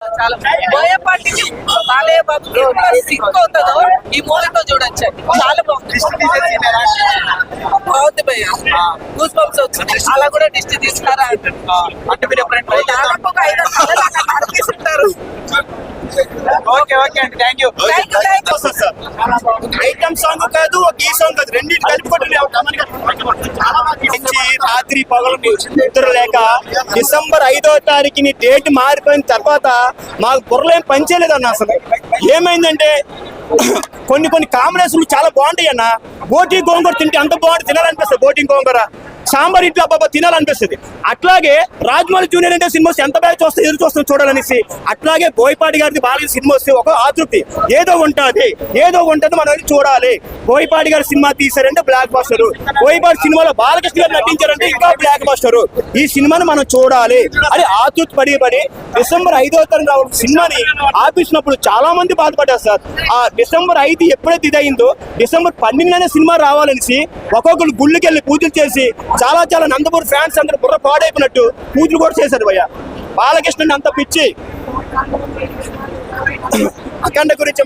చాలా బోయపాటికి బాలయ్య బాబు సింక్ అవుతుందో ఈ మూవీతో చూడొచ్చు. చాలా బాగుంది భయ్య, గూస్ బంప్స్ వచ్చింది. అలా కూడా డిస్ట్ తీస్తారా అంటే మీరు ఎప్పుడైనా దాదాపు ఒక 5 తీసుకుంటారు. ఓకే ఓకే అండి, థ్యాంక్ యూ. ఐటమ్ సాంగ్ కాదు, ఒక ఈ సాంగ్ కాదు, రెండింటి కలుపుకుంటుంది. రాత్రి పగలు నిద్ర లేక డిసెంబర్ 5వ తారీఖుని డేట్ మారిపోయిన తర్వాత మాకు బుర్రలేం పనిచేయలేదన్న. అసలు ఏమైందంటే కొన్ని కాంబినేషన్లు చాలా బాగుంటాయి అన్న. బోటి గోంగూర తింటే అంత బాగుంటుంది, తినాలనిపిస్తుంది. బోటి గోంగూర సాంబార్ ఇట్లా అబ్బాబా తినాలనిపిస్తుంది. అట్లాగే రాజమౌళి జూనియర్ అంటే సినిమా ఎంత బాగా చూస్తే ఎదురు చూస్తాం చూడాలనేసి, అట్లాగే బోయపాటి గారి బాలయ్య సినిమా వస్తే ఒక ఆతృప్తి ఏదో ఉంటుంది మనం చూడాలి. బోయపాటి గారి సినిమా తీశారంటే బ్లాక్ బస్టర్, బోయపాటి సినిమాలో బాలకృష్ణ గారు నటించారంటే ఇంకా బ్లాక్ బస్టర్. ఈ సినిమాని మనం చూడాలి అని ఆతృప్తి పడి డిసెంబర్ 5వ తారీఖు సినిమాని ఆపించినప్పుడు చాలా మంది బాధపడ్డారు సార్. ఆ డిసెంబర్ 5 ఎప్పుడైతే ఇదయిందో డిసెంబర్ 12 సినిమా రావాలనేసి ఒక్కొక్కరు గుళ్ళకి వెళ్ళి పూజలు చేసి చాలా నందమూరి ఫ్యాన్స్ అందరూ బుర్ర పాడైపోయినట్టు పూజలు కూడా చేశారు భయ్య. బాలకృష్ణుని అంత పిచ్చి అఖండ గురించి